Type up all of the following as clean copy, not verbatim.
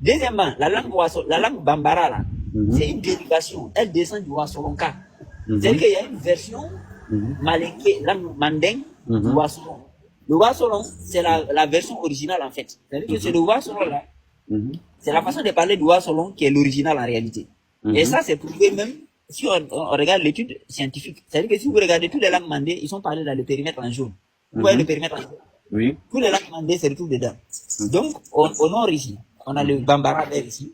Deuxièmement, la langue bambara, là, c'est une dérivation. Elle descend du Wassoronka. C'est-à-dire qu'il y a une version malinké, langue manding, du Wassoron. Le Wassoron, c'est la version originale, en fait. C'est-à-dire que c'est le Wassoron, là. C'est la façon de parler du Wassoron qui est l'original, en réalité. Et ça, c'est prouvé même si on regarde l'étude scientifique. C'est-à-dire que si vous regardez toutes les langues mandées, ils sont parlés dans le périmètre en jaune. Vous voyez le périmètre en jaune? Oui. Toutes les langues mandées se retrouvent dedans. Donc, au nord ici, on a le Bambara vert ici,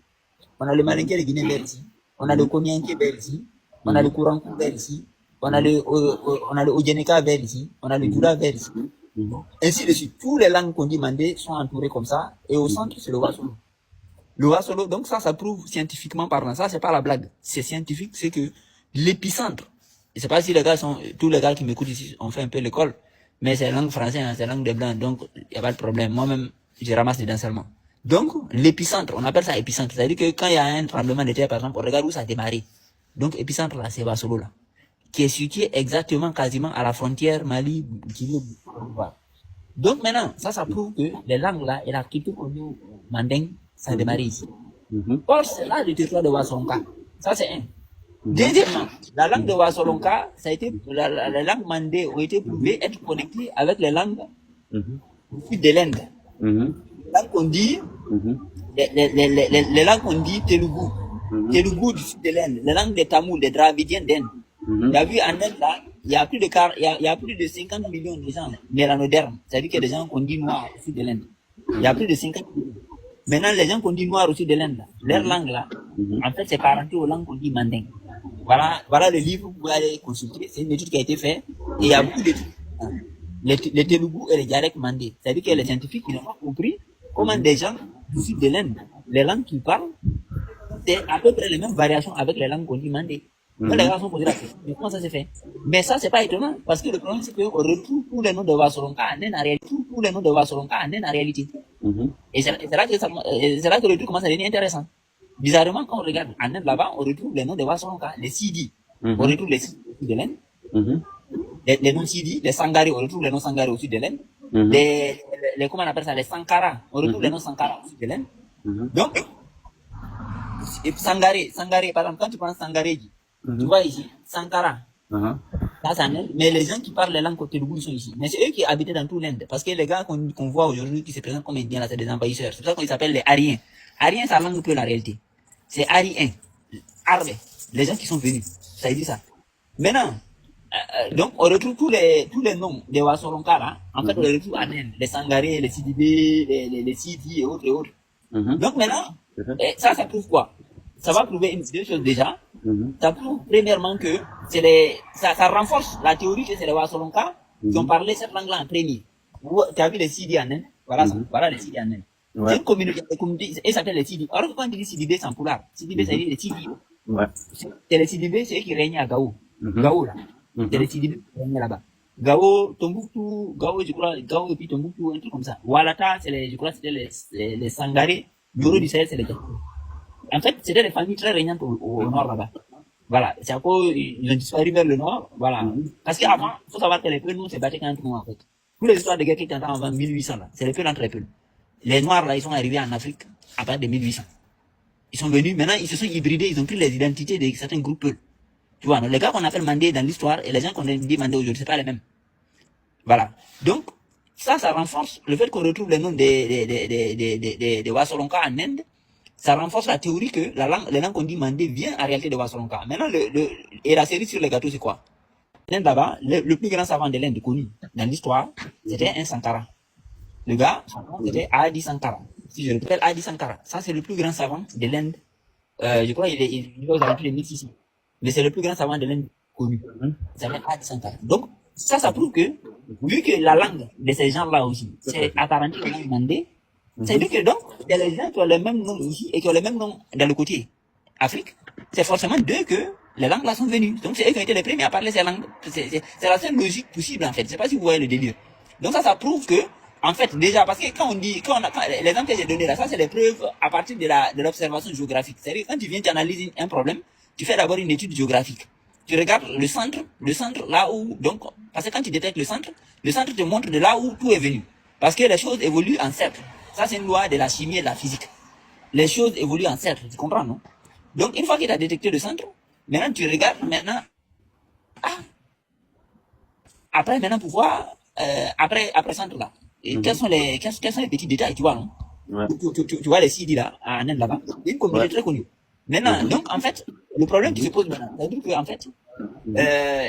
on a le Malinké de Guinée vert ici, on a le Konyanké vert ici, on a le Kourankou vert ici, on a le Ojeneka vert ici, on a le Djoula vert ici. Ainsi de suite. Toutes les langues qu'on dit mandées sont entourées comme ça, et au centre, c'est le Wasolo. Le Wasolo, donc ça prouve scientifiquement parlant. Ça, c'est pas la blague. C'est scientifique, c'est que l'épicentre, je sais pas si tous les gars qui m'écoutent ici ont fait un peu l'école, mais c'est langue française, hein, c'est langue des blancs, donc il n'y a pas de problème. Moi-même, je ramasse dedans seulement. Donc, l'épicentre, on appelle ça épicentre. C'est-à-dire que quand il y a un tremblement de terre, par exemple, on regarde où ça a démarré. Donc, épicentre, là, c'est Wasolo, là, qui est situé exactement, quasiment à la frontière Mali, Guinée, donc maintenant, ça prouve que les langues là, et la culture qu'on dit au manding, ça a démarré ici. Or, c'est là le territoire de Wassoronka. Ça, c'est un. Deuxièmement, la langue de Wassoronka, ça a été, les langues mandées ont été prouvées être connectées avec les langues du sud de l'Inde. Les langues qu'on dit, les langues qu'on dit Telugu. Telugu du sud de l'Inde. Les langues des Tamouls, des Dravidiens d'Inde. Il y a vu en Inde là, il y a plus de 50 millions de gens mélanodermes. C'est-à-dire qu'il y a des gens qu'on dit noirs au sud de l'Inde. Il y a plus de 50 millions. Maintenant, les gens qu'on dit noirs au sud de l'Inde, leur langue là, en fait, c'est parenté aux langues qu'on dit manding. Voilà le livre que vous pouvez aller consulter. C'est une étude qui a été faite. Et il y a beaucoup d'études. Les Telugu et les dialectes mandés. C'est-à-dire que les scientifiques, ils n'ont pas compris comment des gens du sud de l'Inde, les langues qu'ils parlent, c'est à peu près les mêmes variations avec les langues qu'on dit mandé. Donc les gars sont posés la question. Mais comment ça s'est fait? Mais ça, c'est pas étonnant. Parce que le problème, c'est qu'on retrouve tous les noms de Wassoronka en Inde en réalité. Tous les noms de Wassoronka en Inde en réalité. Et c'est là que le truc commence à devenir intéressant. Bizarrement, quand on regarde en Inde là-bas, on retrouve les noms de Wassoronka, les Sidi. On retrouve les Sidi de l'Inde. Les noms Sidi, les Sangari, on retrouve les noms Sangari au sud de l'Inde. Les comment on appelle ça, les Sankara, on retrouve les noms Sankara au sud de l'Inde. Donc, et Sangari, par exemple, quand tu prends Sangareji, tu vois ici, Sankara. Là, c'est en Inde. Mais les gens qui parlent les langues Telugu, ils sont ici. Mais c'est eux qui habitaient dans tout l'Inde. Parce que les gars qu'on voit aujourd'hui, qui se présentent comme Indiens, là, c'est des envahisseurs. C'est pour ça qu'on s'appelle les Ariens. Ariens, ça langue peu la réalité. C'est Ariens. Arbe. Les gens qui sont venus. Ça dit ça. Maintenant, donc, on retrouve tous les noms des Wassoronka, là. En fait, on les retrouve en Inde. Les Sangaré, les Sidibé, les Sidi et autres et autres. Donc, maintenant, ça prouve quoi? Ça va prouver deux choses déjà. Ça prouve premièrement que ça renforce la théorie que c'est les Wassoronka qui ont parlé cette langue-là en premier. Tu as vu les Sidi en Inde? Voilà les Sidi en Inde. C'est une communauté, ils s'appellent les Sidi. Alors que quand on dit Sidibé, c'est en pulaar. Sidibé, ça veut dire les Sidi. C'est les Sidibé, c'est eux qui règnent à Gao. Gao, là. C'est les Sidibé qui règnent là-bas. Gao, Tombouctou, je crois, Gao et puis Tombouctou, un truc comme ça. Walata, je crois, c'était les Sangaré. Bureau du Sahel, c'est les Japonais. En fait, c'était des familles très régnantes au nord là-bas. Voilà. C'est à cause, ils ont disparu vers le nord. Voilà. Parce qu'avant, il faut savoir que les Peuls, nous, c'est battu entre nous, en fait. Toutes les histoires de guerre qui étaient en 1800, là, c'est les Peuls entre les Peuls. Les Noirs, là, ils sont arrivés en Afrique à partir de 1800. Ils sont venus, maintenant, ils se sont hybridés, ils ont pris les identités de certains groupes Peuls. Tu vois, les gars qu'on appelle Mandé dans l'histoire et les gens qu'on dit Mandé aujourd'hui, c'est pas les mêmes. Voilà. Donc, ça renforce le fait qu'on retrouve les noms des Wassoronka en Inde. Ça renforce la théorie que les langues qu'on dit Mandé vient en réalité de Wassoronka. Maintenant, et la série sur les gâteaux, c'est quoi? L'Inde là-bas, le plus grand savant de l'Inde connu dans l'histoire, c'était un Sankara. Le gars, son nom, c'était Adi Sankara. Si je rappelle Adi Sankara, ça c'est le plus grand savant de l'Inde. Je crois qu'il est aux alentours de 1600. Mais c'est le plus grand savant de l'Inde connu. Il s'appelle Adi Sankara. Donc, ça prouve que, vu que la langue de ces gens-là aussi, c'est apparenté aux langues mandées, c'est dire que donc, il y a des gens qui ont le même nom ici et qui ont le même nom dans le côté Afrique. C'est forcément d'eux que les langues là sont venues. Donc, c'est eux qui ont été les premiers à parler ces langues. C'est la seule logique possible, en fait. Je sais pas si vous voyez le délire. Donc, ça prouve que, en fait, déjà, parce que quand les exemples que j'ai donnés là, ça c'est les preuves à partir de l'observation géographique. C'est-à-dire, quand tu viens d'analyser un problème, tu fais d'abord une étude géographique. Tu regardes le centre là où, donc, parce que quand tu détectes le centre te montre de là où tout est venu. Parce que les choses évoluent en cercle. Ça, c'est une loi de la chimie et de la physique. les choses évoluent en cercle, tu comprends, non? Donc, une fois qu'il a détecté le centre, maintenant tu regardes, ah, après, maintenant, pour voir, après centre là, et quels sont les petits détails, tu vois, non? Ouais. Tu vois les CD là, en Inde là-bas, une communauté très connue. Maintenant, donc, en fait, le problème qui se pose maintenant, c'est-à-dire que, en fait,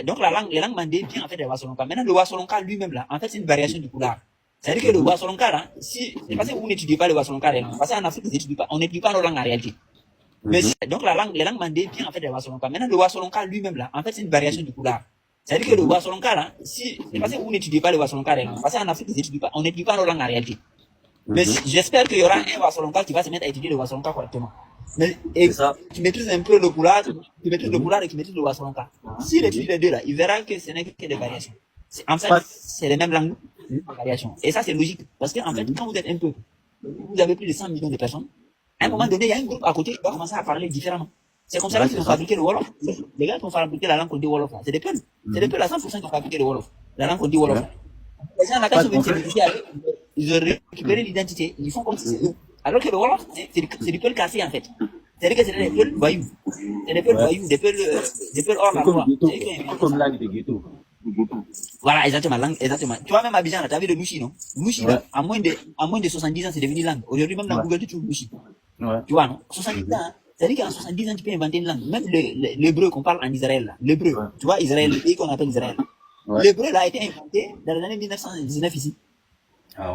donc les langues mandées viennent en fait des Wassolonka. Maintenant, le Wassolonka lui-même là, en fait, c'est une variation du Pulaar. C'est-à-dire que le Wassolonka là, si, c'est parce que vous n'étudiez pas le Wassolonka réellement, parce qu'en Afrique, on n'étudie pas nos langues en réalité. Mais donc les langues mandées viennent en fait des Wassolonka. Maintenant, le Wassolonka lui-même là, en fait, c'est une variation du Pulaar. C'est-à-dire que le Wassolonka là, si, c'est parce que vous n'étudiez pas le Wassolonka réellement, parce qu'en Afrique, on n'étudie pas nos langues en réalité. Mais j'espère qu'il y aura un Wassolonka qui va se mettre à étudier le Wassolonka correctement. Mais, et tu maîtrises un peu le Pulaar, tu maîtrises le Pulaar et tu maîtrises le Wassolonka. S'il étudie les deux là, il verra que ce n'est que des variations. En fait, c'est les mêmes langues, des variations. Et ça, c'est logique. Parce qu'en fait, quand vous êtes un peu, vous avez plus de 100 millions de personnes, à un moment donné, il y a un groupe à côté qui va commencer à parler différemment. C'est comme ça qu'ils ont fabriqué le Wolof. Les gars qui ont fabriqué la langue qu'on dit Wolof, c'est des Peuls. C'est des Peuls à 100% qui ont fabriqué le Wolof. La langue qu'on dit Wolof. Les gens, là, quand ils sont venus s'identifier avec, ils ont récupéré l'identité. Ils font comme si c'est eux. Alors que le Wolof, c'est du Peul cassé, en fait. C'est-à-dire que c'est des Peuls voyous. C'est des Peuls voyous, des Peuls hors la loi. Comme langue de ghetto. Voilà, exactement, langue, exactement. Tu vois, même Abidjan, là, t'as vu le Louchi, non? Louchi, là, à moins de 70 ans, c'est devenu langue. Aujourd'hui, même dans Google, tu trouves Louchi. Tu vois, non? 70 ans, hein. C'est-à-dire qu'en 70 ans, tu peux inventer une langue. Même l'hébreu qu'on parle en Israël, là. L'hébreu. Tu vois, Israël, le pays qu'on appelle Israël. L'hébreu, là, a été inventé dans les années 1919 ici.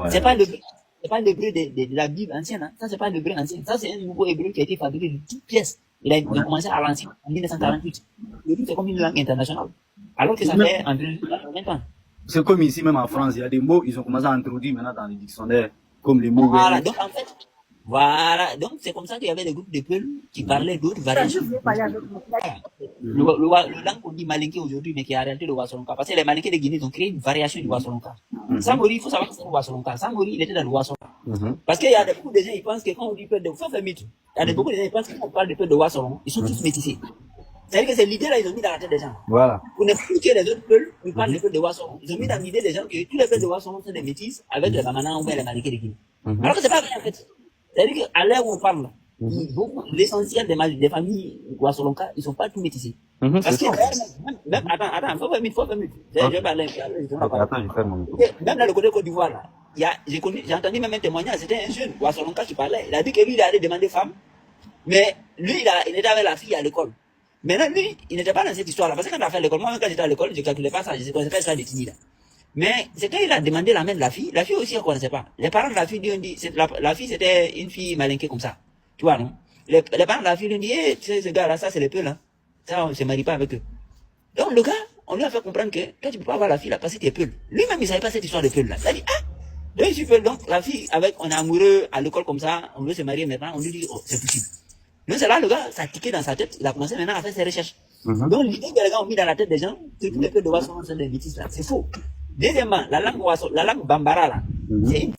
C'est pas l'hébreu de la Bible ancienne, hein. Ça, c'est pas l'hébreu ancien. Ça, c'est un nouveau hébreu qui a été fabriqué de toutes pièces. Ils ont commencé à l'ancien, en 1948. L'hébreu, c'est comme une langue internationale. Alors que ça fait environ 20 ans. C'est comme ici, même en France, il y a des mots, ils ont commencé à introduire maintenant dans les dictionnaires, comme les mots. Voilà, donc en fait, voilà, donc c'est comme ça qu'il y avait des groupes de Peuls qui parlaient d'autres variations. Le langue qu'on dit Malinké aujourd'hui, mais qui est en réalité le Wassolonka. Parce que les Malinké de Guinée ont créé une variation du Wassolonka. Samori, il faut savoir que c'est le Wassolonka. Samori, il était dans le Wassolonka. Parce qu'il y a beaucoup de gens, ils pensent que quand on dit Peuls de Wassolonka, il y a beaucoup de gens, ils pensent que quand on parle de Peuls de Wassolonka, ils sont tous métissés. C'est-à-dire que c'est l'idée là, ils ont mis dans la tête des gens. Voilà. Pour ne plus que les autres Peuls, ils parlent des Peuls de Wassolonka. Ils ont mis dans l'idée des gens que tous les Peuls de Wassolonka sont des métis avec les Bamana ou les Malinké de Guinée. Alors que c'est pas vrai en fait. C'est-à-dire qu'à l'heure où on parle, l'essentiel des familles Wassolonka, ils sont pas tous métissés. Parce que même, attends, faut 20 minutes. Je vais parler. Attends, je ferme mon micro. Même dans le côté Côte d'Ivoire, là, j'ai entendu même un témoignage, c'était un jeune Wassolonka qui parlait. Il a dit que lui, il allait demander femme, mais lui, il était avec la fille à l'école. Maintenant, lui, il n'était pas dans cette histoire-là. Parce que quand il a fait l'école, moi, quand j'étais à l'école, je ne calculais pas ça, je ne connaissais pas ça de Tini, là. Mais c'est quand il a demandé la main de la fille aussi, elle ne connaissait pas. Les parents de la fille lui ont dit, la fille, c'était une fille malinquée comme ça. Tu vois, non? Les parents de la fille lui ont dit, tu sais, ce gars-là, ça, c'est les Peuls, hein. Ça, on ne se marie pas avec eux. Donc, le gars, on lui a fait comprendre que toi, tu ne peux pas avoir la fille là parce que tu es Peul. Lui-même, il ne savait pas cette histoire de Peul là. Il a dit, ah, donc, je suis Peul. Donc, la fille, on est amoureux à l'école comme ça, on veut se marier maintenant, on lui dit, oh, c'est possible. Donc, c'est là, le gars, ça a tiqué dans sa tête, il a commencé maintenant à faire ses recherches. Donc, l'idée que les gars ont mis dans la tête des gens, c'est que les Peuls de Wassolonka sont des métis là. C'est faux. Deuxièmement, la langue Bambara là, c'est une